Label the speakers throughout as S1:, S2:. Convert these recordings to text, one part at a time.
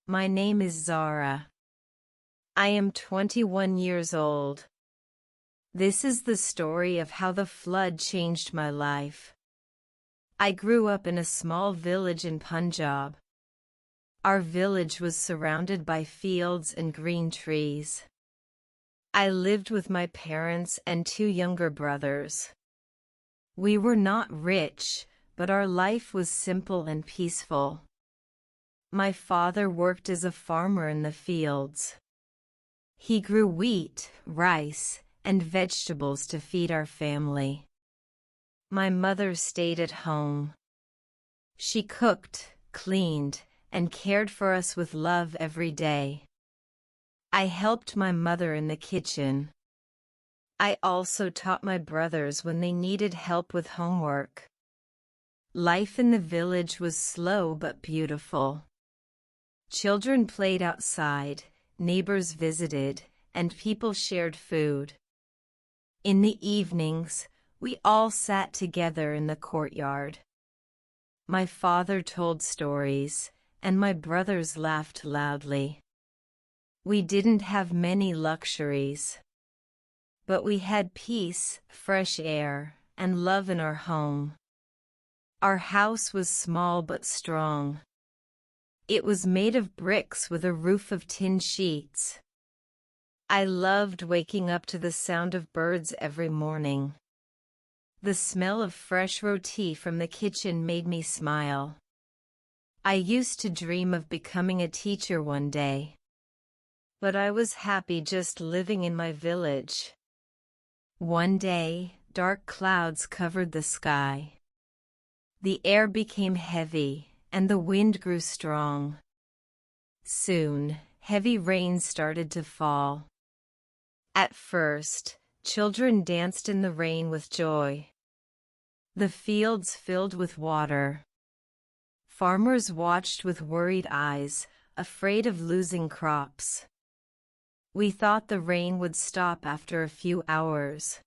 S1: My name is Zara. I am 21 years old. This is the story of how the flood changed my life. I grew up in a small village in Punjab. Our village was surrounded by fields and green trees. I lived with my parents and two younger brothers. We were not rich, but our life was simple and peaceful. My father worked as a farmer in the fields. He grew wheat, rice, and vegetables to feed our family. My mother stayed at home. She cooked, cleaned, and cared for us with love every day. I helped my mother in the kitchen. I also taught my brothers when they needed help with homework. Life in the village was slow but beautiful. Children played outside, neighbors visited, and people shared food. In the evenings, we all sat together in the courtyard. My father told stories, and my brothers laughed loudly. We didn't have many luxuries, but we had peace, fresh air, and love in our home. Our house was small but strong. It was made of bricks with a roof of tin sheets. I loved waking up to the sound of birds every morning. The smell of fresh roti from the kitchen made me smile. I used to dream of becoming a teacher one day. But I was happy just living in my village. One day, dark clouds covered the sky. The air became heavy, and the wind grew strong. Soon, heavy rain started to fall. At first, children danced in the rain with joy. The fields filled with water. Farmers watched with worried eyes, afraid of losing crops. We thought the rain would stop after a few hours.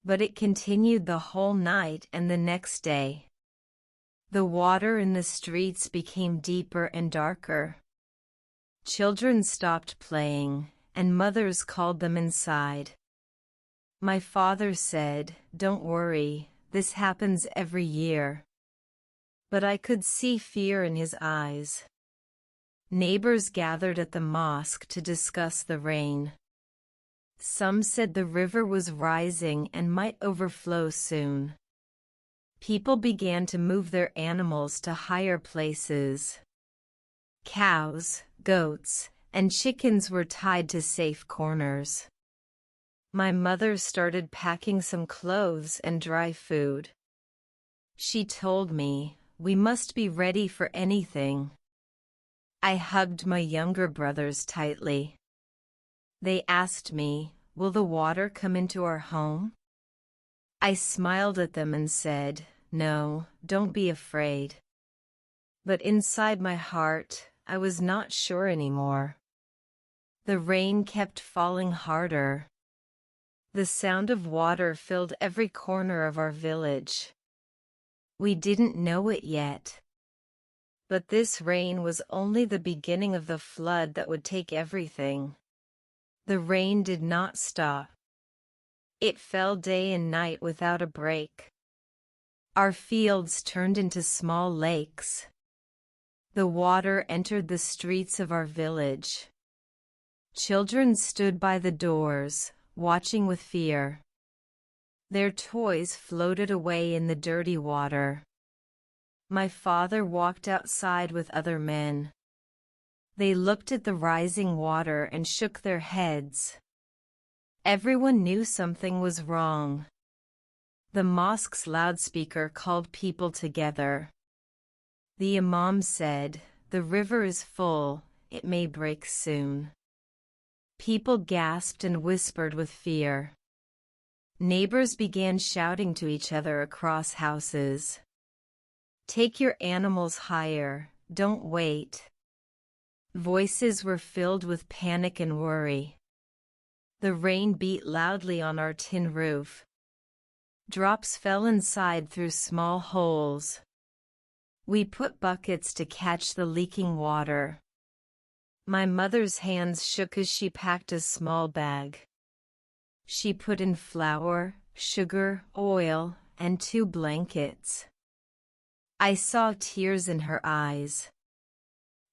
S1: But it continued the whole night and the next day. The water in the streets became deeper and darker. Children stopped playing, and mothers called them inside. My father said, "Don't worry, this happens every year." But I could see fear in his eyes. Neighbors gathered at the mosque to discuss the rain. Some said the river was rising and might overflow soon. People began to move their animals to higher places. Cows, goats, and chickens were tied to safe corners. My mother started packing some clothes and dry food. She told me, "We must be ready for anything." I hugged my younger brothers tightly. They asked me, "Will the water come into our home?" I smiled at them and said, "No, don't be afraid." But inside my heart, I was not sure anymore. The rain kept falling harder. The sound of water filled every corner of our village. We didn't know it yet. But this rain was only the beginning of the flood that would take everything. The rain did not stop. It fell day and night without a break. Our fields turned into small lakes. The water entered the streets of our village. Children stood by the doors, watching with fear. Their toys floated away in the dirty water. My father walked outside with other men. They looked at the rising water and shook their heads. Everyone knew something was wrong. The mosque's loudspeaker called people together. The imam said, "The river is full, it may break soon." People gasped and whispered with fear. Neighbors began shouting to each other across houses. "Take your animals higher, don't wait." Voices were filled with panic and worry. The rain beat loudly on our tin roof. Drops fell inside through small holes. We put buckets to catch the leaking water. My mother's hands shook as she packed a small bag. She put in flour, sugar, oil, and 2 blankets. I saw tears in her eyes.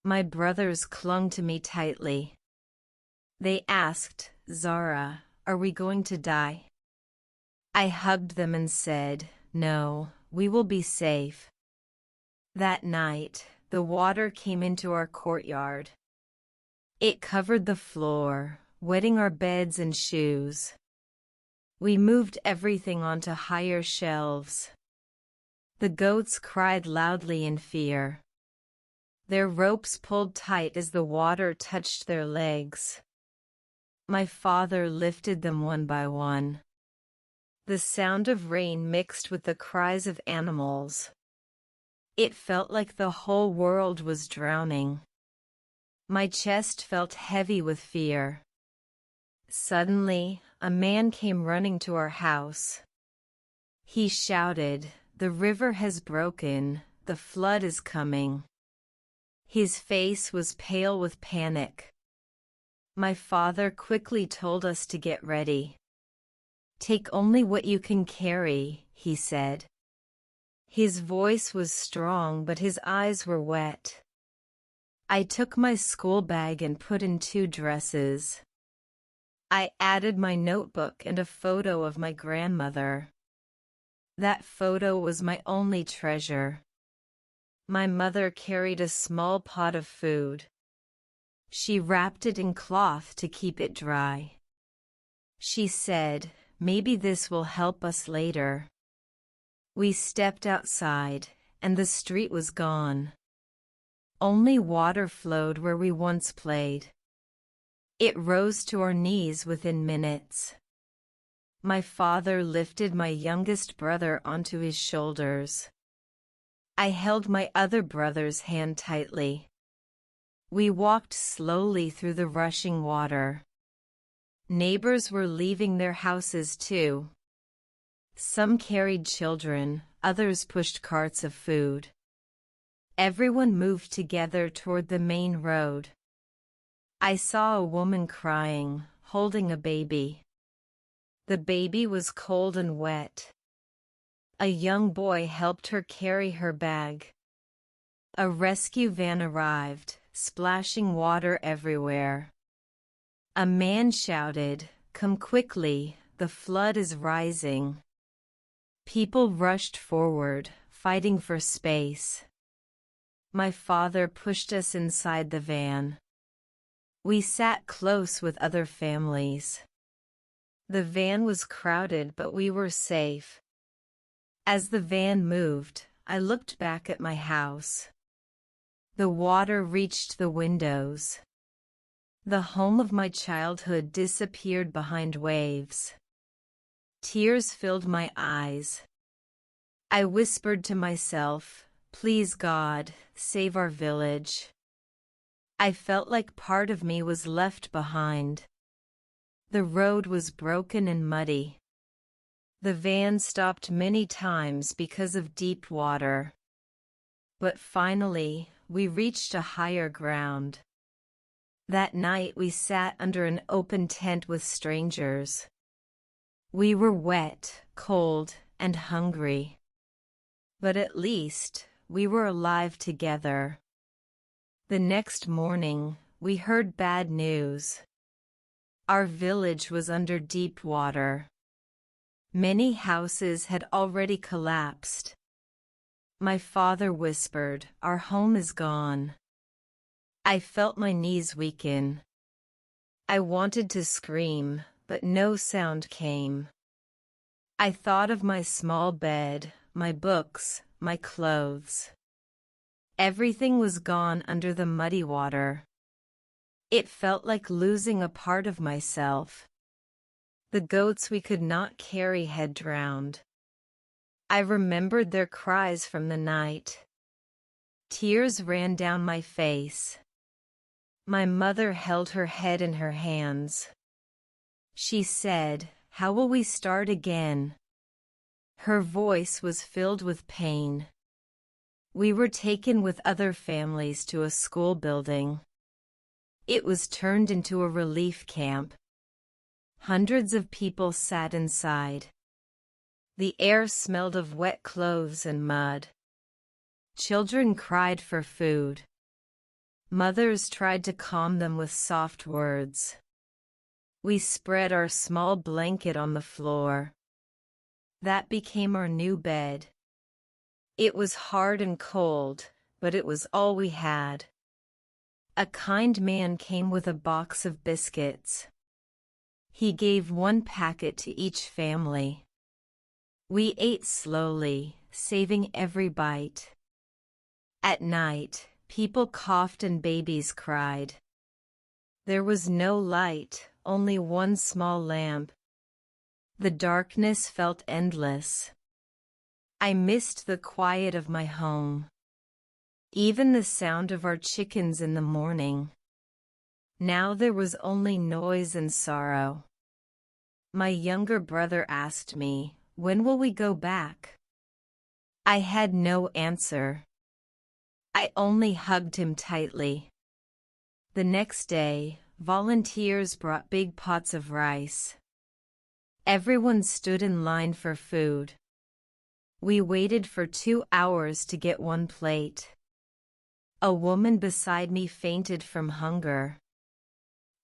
S1: My brothers clung to me tightly. They asked, "Zara, are we going to die?" I hugged them and said, "No, we will be safe." That night, the water came into our courtyard. It covered the floor, wetting our beds and shoes. We moved everything onto higher shelves. The goats cried loudly in fear. Their ropes pulled tight as the water touched their legs. My father lifted them one by one. The sound of rain mixed with the cries of animals. It felt like the whole world was drowning. My chest felt heavy with fear. Suddenly, a man came running to our house. He shouted, "The river has broken, the flood is coming." His face was pale with panic. My father quickly told us to get ready. "Take only what you can carry," he said. His voice was strong, but his eyes were wet. I took my school bag and put in 2 dresses. I added my notebook and a photo of my grandmother. That photo was my only treasure. My mother carried a small pot of food. She wrapped it in cloth to keep it dry. She said, "Maybe this will help us later." We stepped outside, and the street was gone. Only water flowed where we once played. It rose to our knees within minutes. My father lifted my youngest brother onto his shoulders. I held my other brother's hand tightly. We walked slowly through the rushing water. Neighbors were leaving their houses too. Some carried children, others pushed carts of food. Everyone moved together toward the main road. I saw a woman crying, holding a baby. The baby was cold and wet. A young boy helped her carry her bag. A rescue van arrived, splashing water everywhere. A man shouted, "Come quickly, the flood is rising." People rushed forward, fighting for space. My father pushed us inside the van. We sat close with other families. The van was crowded, but we were safe. As the van moved, I looked back at my house. The water reached the windows. The home of my childhood disappeared behind waves. Tears filled my eyes. I whispered to myself, "Please God, save our village." I felt like part of me was left behind. The road was broken and muddy. The van stopped many times because of deep water. But finally, we reached a higher ground. That night we sat under an open tent with strangers. We were wet, cold, and hungry. But at least, we were alive together. The next morning, we heard bad news. Our village was under deep water. Many houses had already collapsed. My father whispered, "Our home is gone." I felt my knees weaken. I wanted to scream, but no sound came. I thought of my small bed, my books, my clothes. Everything was gone under the muddy water. It felt like losing a part of myself. The goats we could not carry had drowned. I remembered their cries from the night. Tears ran down my face. My mother held her head in her hands. She said, "How will we start again?" Her voice was filled with pain. We were taken with other families to a school building. It was turned into a relief camp. Hundreds of people sat inside. The air smelled of wet clothes and mud. Children cried for food. Mothers tried to calm them with soft words. We spread our small blanket on the floor. That became our new bed. It was hard and cold, but it was all we had. A kind man came with a box of biscuits. He gave one packet to each family. We ate slowly, saving every bite. At night, people coughed and babies cried. There was no light, only one small lamp. The darkness felt endless. I missed the quiet of my home. Even the sound of our chickens in the morning. Now there was only noise and sorrow. My younger brother asked me, "When will we go back?" I had no answer. I only hugged him tightly. The next day, volunteers brought big pots of rice. Everyone stood in line for food. We waited for 2 hours to get one plate. A woman beside me fainted from hunger.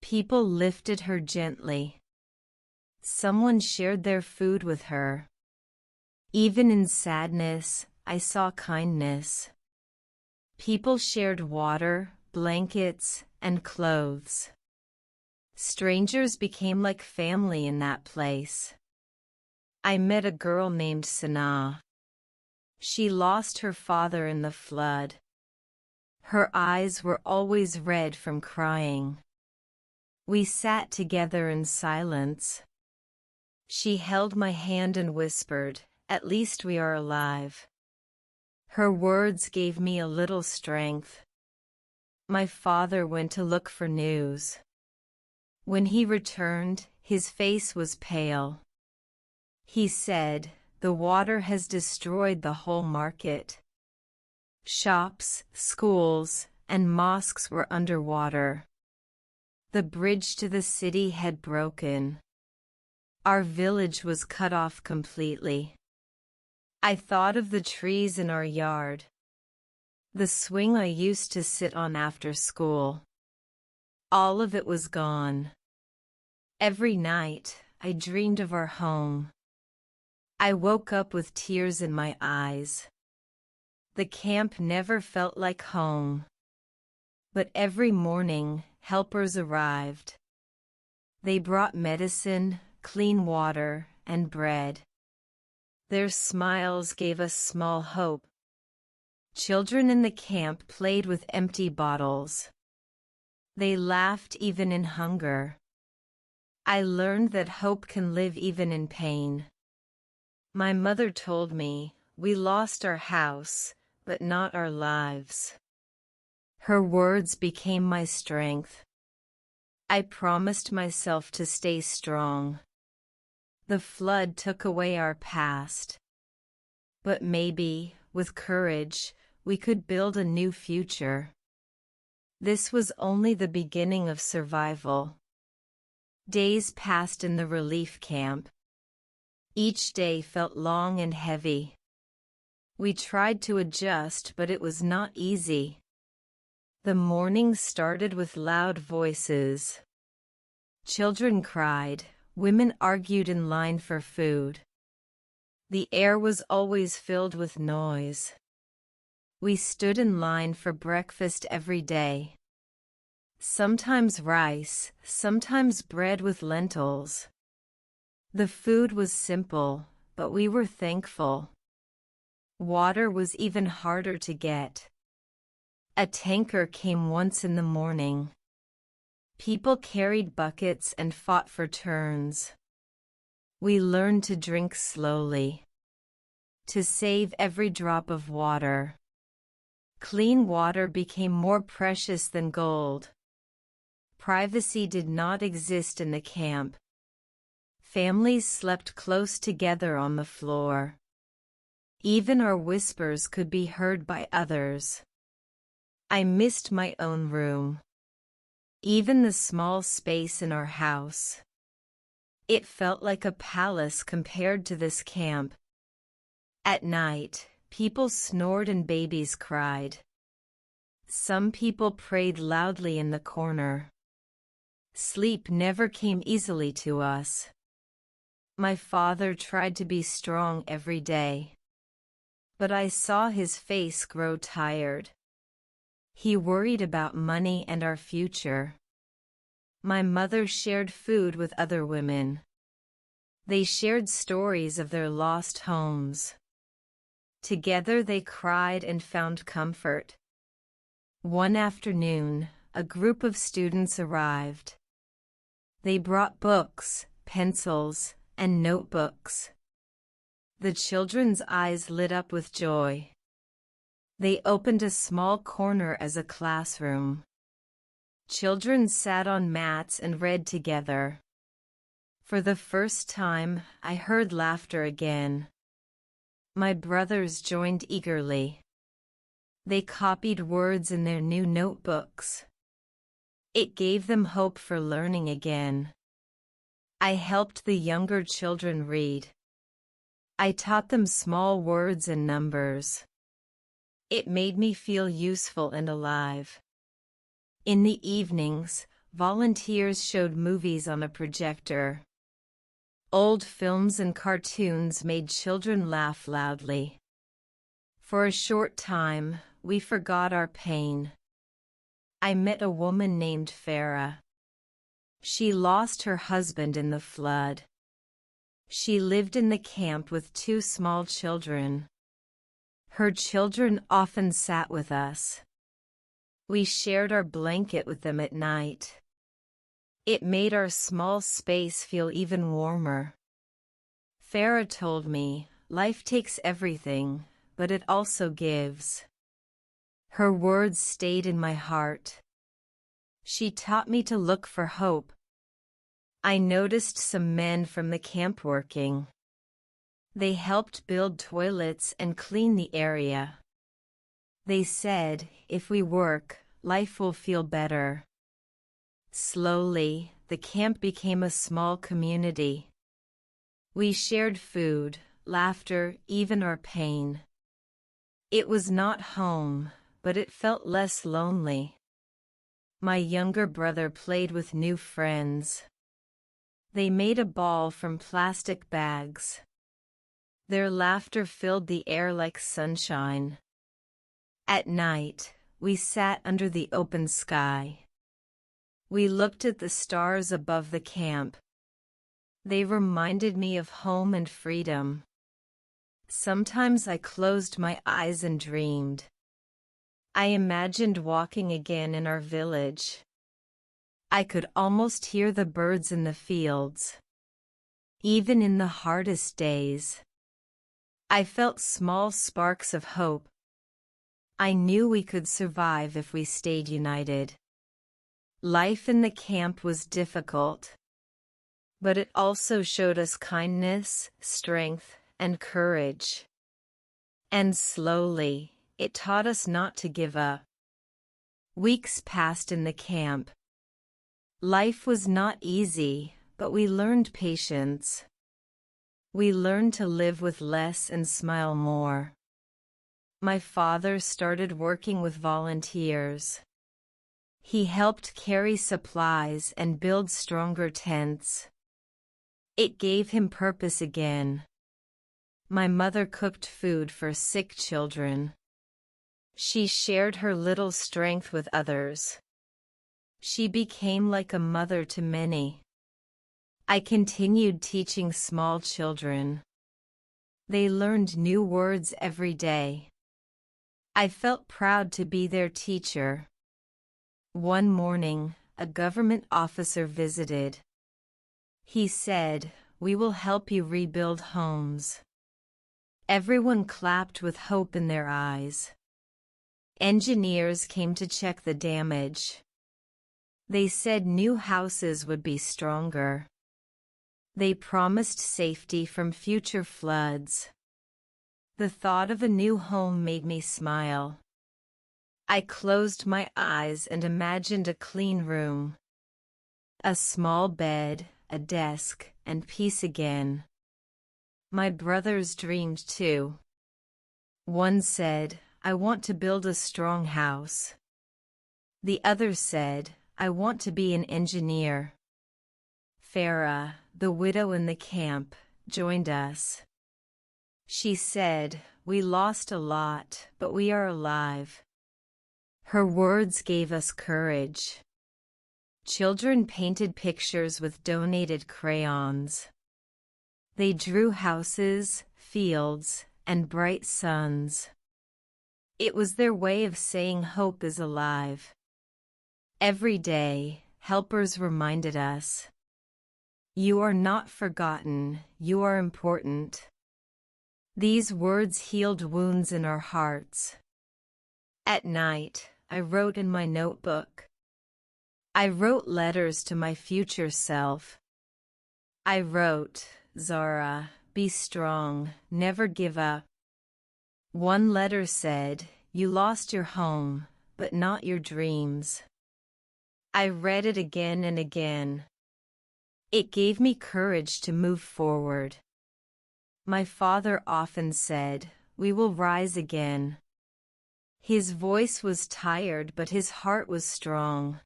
S1: People lifted her gently. Someone shared their food with her. Even in sadness, I saw kindness. People shared water, blankets, and clothes. Strangers became like family in that place. I met a girl named Sana. She lost her father in the flood. Her eyes were always red from crying. We sat together in silence. She held my hand and whispered, "At least we are alive." Her words gave me a little strength. My father went to look for news. When he returned, his face was pale. He said, "The water has destroyed the whole market." Shops, schools, and mosques were underwater. The bridge to the city had broken. Our village was cut off completely. I thought of the trees in our yard. The swing I used to sit on after school. All of it was gone. Every night, I dreamed of our home. I woke up with tears in my eyes. The camp never felt like home. But every morning, helpers arrived. They brought medicine, clean water, and bread. Their smiles gave us small hope. Children in the camp played with empty bottles. They laughed even in hunger. I learned that hope can live even in pain. My mother told me, "We lost our house, but not our lives." Her words became my strength. I promised myself to stay strong. The flood took away our past. But maybe, with courage, we could build a new future. This was only the beginning of survival. Days passed in the relief camp. Each day felt long and heavy. We tried to adjust, but it was not easy. The mornings started with loud voices. Children cried. Women argued in line for food. The air was always filled with noise. We stood in line for breakfast every day. Sometimes rice, sometimes bread with lentils. The food was simple, but we were thankful. Water was even harder to get. A tanker came once in the morning. People carried buckets and fought for turns. We learned to drink slowly. To save every drop of water. Clean water became more precious than gold. Privacy did not exist in the camp. Families slept close together on the floor. Even our whispers could be heard by others. I missed my own room. even the small space in our house. It felt like a palace compared to this camp. At night, people snored and babies cried. Some people prayed loudly in the corner. Sleep never came easily to us. My father tried to be strong every day, but I saw his face grow tired. He worried about money and our future. My mother shared food with other women. They shared stories of their lost homes. Together they cried and found comfort. One afternoon, a group of students arrived. They brought books, pencils, and notebooks. The children's eyes lit up with joy. They opened a small corner as a classroom. Children sat on mats and read together. For the first time, I heard laughter again. My brothers joined eagerly. They copied words in their new notebooks. It gave them hope for learning again. I helped the younger children read. I taught them small words and numbers. It made me feel useful and alive. In the evenings, volunteers showed movies on a projector. Old films and cartoons made children laugh loudly. For a short time, we forgot our pain. I met a woman named Zara. She lost her husband in the flood. She lived in the camp with 2 small children. Her children often sat with us. We shared our blanket with them at night. It made our small space feel even warmer. Farah told me, life takes everything, but it also gives. Her words stayed in my heart. She taught me to look for hope. I noticed some men from the camp working. They helped build toilets and clean the area. They said, if we work, life will feel better. Slowly, the camp became a small community. We shared food, laughter, even our pain. It was not home, but it felt less lonely. My younger brother played with new friends. They made a ball from plastic bags. Their laughter filled the air like sunshine. At night, we sat under the open sky. We looked at the stars above the camp. They reminded me of home and freedom. Sometimes I closed my eyes and dreamed. I imagined walking again in our village. I could almost hear the birds in the fields. Even in the hardest days, I felt small sparks of hope. I knew we could survive if we stayed united. Life in the camp was difficult, but it also showed us kindness, strength, and courage. And slowly, it taught us not to give up. Weeks passed in the camp. Life was not easy, but we learned patience. We learned to live with less and smile more. My father started working with volunteers. He helped carry supplies and build stronger tents. It gave him purpose again. My mother cooked food for sick children. She shared her little strength with others. She became like a mother to many. I continued teaching small children. They learned new words every day. I felt proud to be their teacher. One morning, a government officer visited. He said, "We will help you rebuild homes." Everyone clapped with hope in their eyes. Engineers came to check the damage. They said new houses would be stronger. They promised safety from future floods. The thought of a new home made me smile. I closed my eyes and imagined a clean room. A small bed, a desk, and peace again. My brothers dreamed too. One said, "I want to build a strong house." The other said, "I want to be an engineer." Farah, the widow in the camp, joined us. She said, "We lost a lot, but we are alive." Her words gave us courage. Children painted pictures with donated crayons. They drew houses, fields, and bright suns. It was their way of saying hope is alive. Every day, helpers reminded us, "You are not forgotten, you are important." These words healed wounds in our hearts. At night, I wrote in my notebook. I wrote letters to my future self. I wrote, "Zara, be strong, never give up." One letter said, "You lost your home, but not your dreams." I read it again and again. It gave me courage to move forward. My father often said, "We will rise again." His voice was tired, but his heart was strong.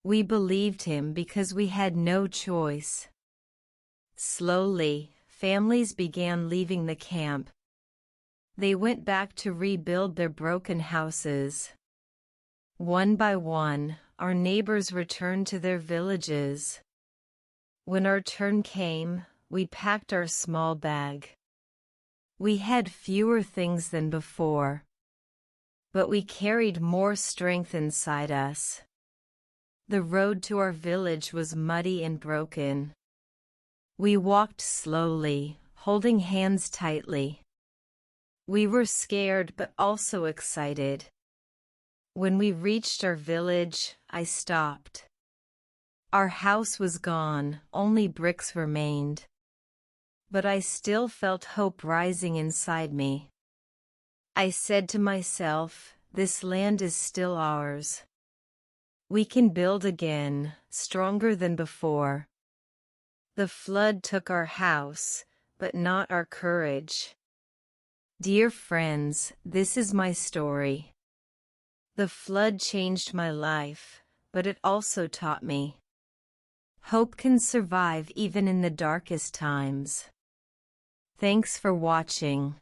S1: We believed him because we had no choice. Slowly, families began leaving the camp. They went back to rebuild their broken houses. One by one, our neighbors returned to their villages. When our turn came, we packed our small bag. We had fewer things than before, but we carried more strength inside us. The road to our village was muddy and broken. We walked slowly, holding hands tightly. We were scared but also excited. When we reached our village, I stopped. Our house was gone, only bricks remained. But I still felt hope rising inside me. I said to myself, "This land is still ours. We can build again, stronger than before." The flood took our house, but not our courage. Dear friends, this is my story. The flood changed my life, but it also taught me hope can survive even in the darkest times. Thanks for watching.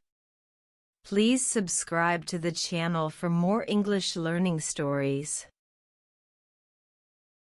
S1: Please subscribe to the channel for more English learning stories.